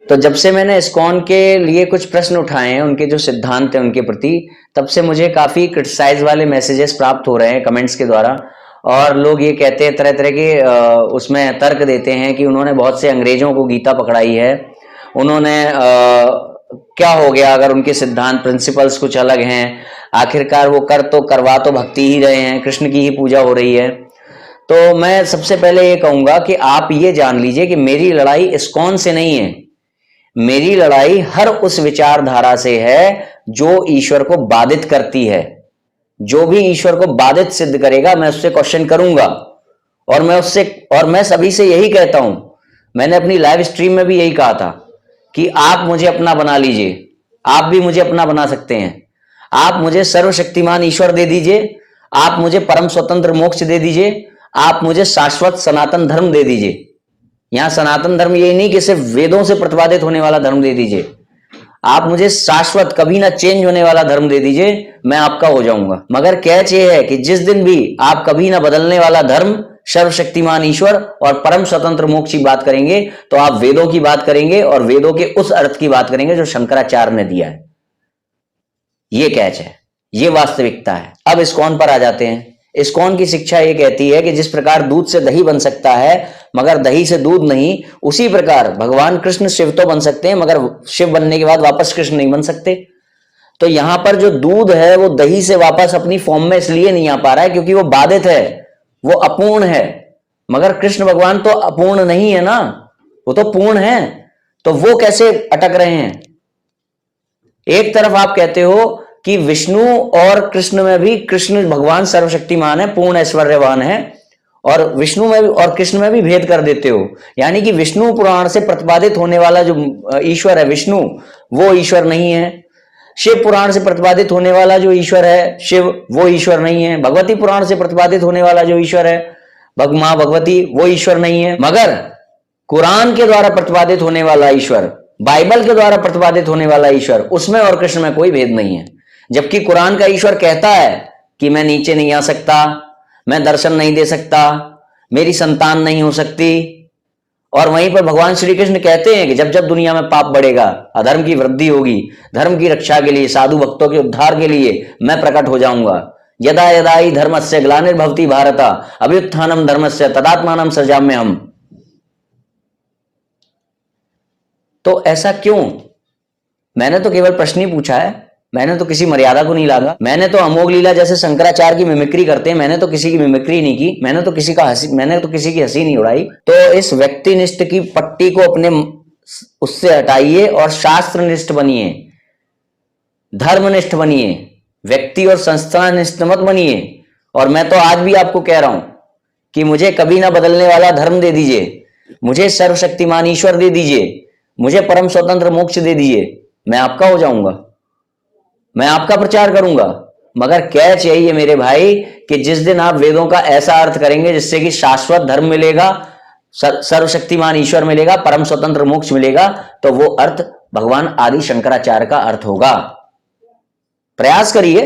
तो जब से मैंने इस्कॉन के लिए कुछ प्रश्न उठाए हैं, उनके जो सिद्धांत हैं उनके प्रति, तब से मुझे काफी क्रिटिसाइज वाले मैसेजेस प्राप्त हो रहे हैं कमेंट्स के द्वारा। और लोग ये कहते हैं, तरह तरह के उसमें तर्क देते हैं कि उन्होंने बहुत से अंग्रेजों को गीता पकड़ाई है, उन्होंने क्या हो गया अगर उनके सिद्धांत प्रिंसिपल्स कुछ अलग हैं, आखिरकार वो करवा तो भक्ति ही रहे हैं, कृष्ण की ही पूजा हो रही है। तो मैं सबसे पहले ये कहूंगा कि आप ये जान लीजिए कि मेरी लड़ाई इस्कॉन से नहीं है, मेरी लड़ाई हर उस विचारधारा से है जो ईश्वर को बाधित करती है। जो भी ईश्वर को बाधित सिद्ध करेगा मैं उससे क्वेश्चन करूंगा, और मैं सभी से यही कहता हूं। मैंने अपनी लाइव स्ट्रीम में भी यही कहा था कि आप मुझे अपना बना लीजिए, आप भी मुझे अपना बना सकते हैं। आप मुझे सर्वशक्तिमान ईश्वर दे दीजिए, आप मुझे परम स्वतंत्र मोक्ष दे दीजिए, आप मुझे शाश्वत सनातन धर्म दे दीजिए। यहां सनातन धर्म ये नहीं कि सिर्फ वेदों से प्रतिपादित होने वाला धर्म दे दीजिए, आप मुझे शाश्वत कभी ना चेंज होने वाला धर्म दे दीजिए, मैं आपका हो जाऊंगा। मगर कैच ये है कि जिस दिन भी आप कभी ना बदलने वाला धर्म, सर्वशक्तिमान ईश्वर और परम स्वतंत्र मोक्ष की बात करेंगे तो आप वेदों की बात करेंगे और वेदों के उस अर्थ की बात करेंगे जो शंकराचार्य ने दिया है। ये कैच है, ये वास्तविकता है। अब इस्कॉन पर आ जाते हैं। इस्कॉन की शिक्षा ये कहती है कि जिस प्रकार दूध से दही बन सकता है मगर दही से दूध नहीं, उसी प्रकार भगवान कृष्ण शिव तो बन सकते हैं मगर शिव बनने के बाद वापस कृष्ण नहीं बन सकते। तो यहां पर जो दूध है वो दही से वापस अपनी फॉर्म में इसलिए नहीं आ पा रहा है क्योंकि वो बाधित है, वो अपूर्ण है। मगर कृष्ण भगवान तो अपूर्ण नहीं है ना, वो तो पूर्ण है, तो वो कैसे अटक रहे हैं? एक तरफ आप कहते हो कि विष्णु और कृष्ण में भी, कृष्ण भगवान सर्वशक्तिमान है, पूर्ण ऐश्वर्यवान है, और विष्णु में भी और कृष्ण में भी भेद कर देते हो। यानी कि विष्णु पुराण से प्रतिपादित होने वाला जो ईश्वर है विष्णु, वो ईश्वर नहीं है। शिव पुराण से प्रतिपादित होने वाला जो ईश्वर है शिव, वो ईश्वर नहीं है। भगवती पुराण से प्रतिपादित होने वाला जो ईश्वर है मां भगवती, वो ईश्वर नहीं है। मगर कुरान के द्वारा प्रतिपादित होने वाला ईश्वर, बाइबल के द्वारा प्रतिपादित होने वाला ईश्वर, उसमें और कृष्ण में कोई भेद नहीं है। जबकि कुरान का ईश्वर कहता है कि मैं नीचे नहीं आ सकता, मैं दर्शन नहीं दे सकता, मेरी संतान नहीं हो सकती, और वहीं पर भगवान श्री कृष्ण कहते हैं कि जब जब दुनिया में पाप बढ़ेगा, अधर्म की वृद्धि होगी, धर्म की रक्षा के लिए, साधु भक्तों के उद्धार के लिए मैं प्रकट हो जाऊंगा। यदा यदा ही धर्मस्य ग्लानिर्भवति भारत अभ्युत्थानम धर्मस्य तदात्मानं सृजाम्यहम्। तो ऐसा क्यों? मैंने तो केवल प्रश्न ही पूछा है, मैंने तो किसी मर्यादा को नहीं लागा। मैंने तो अमोघ लीला जैसे शंकराचार्य की मिमिक्री करते हैं, मैंने तो किसी की मिमिक्री नहीं की, मैंने तो किसी की हंसी नहीं उड़ाई। तो इस व्यक्तिनिष्ठ की पट्टी को अपने उससे हटाइए और शास्त्रनिष्ठ बनिए, धर्मनिष्ठ बनिए, व्यक्ति और संस्थानिष्ठ मत बनिए। और मैं तो आज भी आपको कह रहा हूं कि मुझे कभी ना बदलने वाला धर्म दे दीजिए, मुझे सर्वशक्तिमान ईश्वर दे दीजिए, मुझे परम स्वतंत्र मोक्ष दे दीजिए, मैं आपका हो जाऊंगा, मैं आपका प्रचार करूंगा। मगर कैच यही है मेरे भाई कि जिस दिन आप वेदों का ऐसा अर्थ करेंगे जिससे कि शाश्वत धर्म मिलेगा, सर्वशक्तिमान ईश्वर मिलेगा, परम स्वतंत्र मोक्ष मिलेगा, तो वो अर्थ भगवान आदि शंकराचार्य का अर्थ होगा। प्रयास करिए,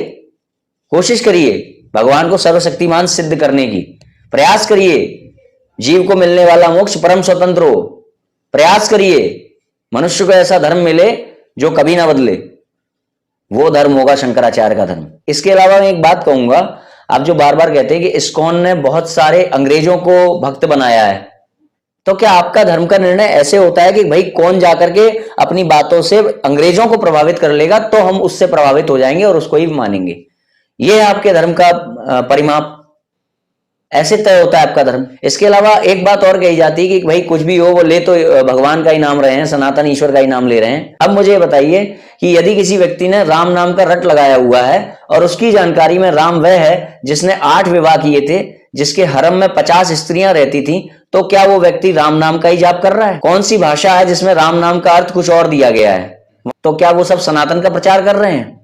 कोशिश करिए भगवान को सर्वशक्तिमान सिद्ध करने की, प्रयास करिए जीव को मिलने वाला मोक्ष परम स्वतंत्र हो, प्रयास करिए मनुष्य को ऐसा धर्म मिले जो कभी ना बदले, वो धर्म होगा शंकराचार्य का धर्म। इसके अलावा मैं एक बात कहूंगा, आप जो बार बार कहते हैं कि इस्कॉन ने बहुत सारे अंग्रेजों को भक्त बनाया है, तो क्या आपका धर्म का निर्णय ऐसे होता है कि भाई कौन जाकर के अपनी बातों से अंग्रेजों को प्रभावित कर लेगा तो हम उससे प्रभावित हो जाएंगे और उसको ही मानेंगे? ये है आपके धर्म का परिमाप, ऐसे तय होता है आपका धर्म। इसके अलावा एक बात और कही जाती है कि भाई कुछ भी हो, वो ले तो भगवान का ही नाम रहे हैं, सनातन ईश्वर का ही नाम ले रहे हैं। अब मुझे बताइए कि यदि किसी व्यक्ति ने राम नाम का रट लगाया हुआ है और उसकी जानकारी में राम वह है जिसने 8 विवाह किए थे, जिसके हरम में 50 स्त्रियां रहती थी, तो क्या वो व्यक्ति राम नाम का ही जाप कर रहा है? कौन सी भाषा है जिसमें राम नाम का अर्थ कुछ और दिया गया है? तो क्या वो सब सनातन का प्रचार कर रहे हैं?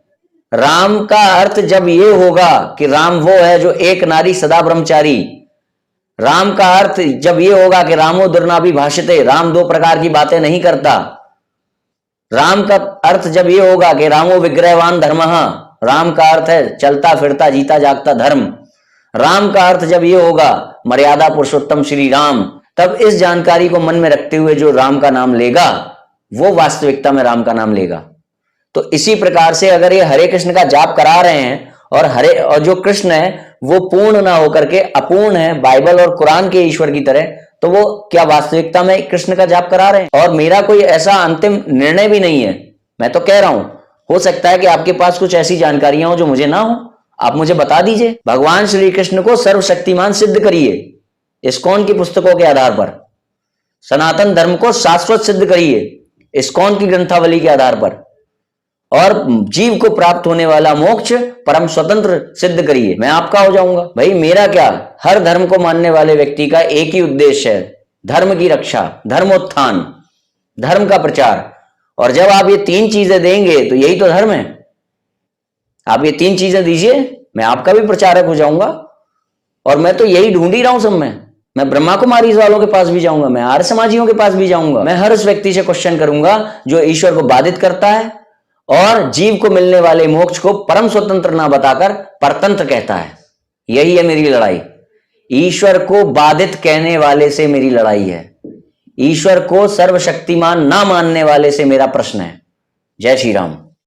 राम का अर्थ जब ये होगा कि राम वो है जो एक नारी सदा ब्रह्मचारी, राम का अर्थ जब ये होगा कि रामो दुर्नाभि भाषते, राम 2 प्रकार की बातें नहीं करता, राम का अर्थ जब ये होगा कि रामो विग्रहवान धर्मः, राम का अर्थ है चलता फिरता जीता जागता धर्म, राम का अर्थ जब ये होगा मर्यादा पुरुषोत्तम श्री राम, तब इस जानकारी को मन में रखते हुए जो राम का नाम लेगा वो वास्तविकता में राम का नाम लेगा। तो इसी प्रकार से अगर ये हरे कृष्ण का जाप करा रहे हैं और जो कृष्ण है वो पूर्ण ना होकर के अपूर्ण है, बाइबल और कुरान के ईश्वर की तरह, तो वो क्या वास्तविकता में कृष्ण का जाप करा रहे हैं? और मेरा कोई ऐसा अंतिम निर्णय भी नहीं है। मैं तो कह रहा हूं, हो सकता है कि आपके पास कुछ ऐसी जानकारियां हो जो मुझे ना हो, आप मुझे बता दीजिए। भगवान श्री कृष्ण को सर्वशक्तिमान सिद्ध करिए इस्कॉन की पुस्तकों के आधार पर, सनातन धर्म को शाश्वत सिद्ध करिए इस्कॉन की ग्रंथावली के आधार पर, और जीव को प्राप्त होने वाला मोक्ष परम स्वतंत्र सिद्ध करिए। मैं आपका हो जाऊंगा। भाई मेरा क्या, हर धर्म को मानने वाले व्यक्ति का एक ही उद्देश्य है, धर्म की रक्षा, धर्मोत्थान, धर्म का प्रचार। और जब आप ये तीन चीजें देंगे तो यही तो धर्म है। आप ये तीन चीजें दीजिए, मैं आपका भी प्रचारक हो जाऊंगा। और मैं तो यही ढूंढ ही रहा हूं सब में। मैं ब्रह्मा कुमारी वालों के पास भी जाऊंगा, मैं आर्य समाजियों के पास भी जाऊंगा। मैं हर उस व्यक्ति से क्वेश्चन करूंगा जो ईश्वर को बाधित करता है और जीव को मिलने वाले मोक्ष को परम स्वतंत्र ना बताकर परतंत्र कहता है। यही है मेरी लड़ाई। ईश्वर को बाधित कहने वाले से मेरी लड़ाई है, ईश्वर को सर्वशक्तिमान ना मानने वाले से मेरा प्रश्न है। जय श्री राम।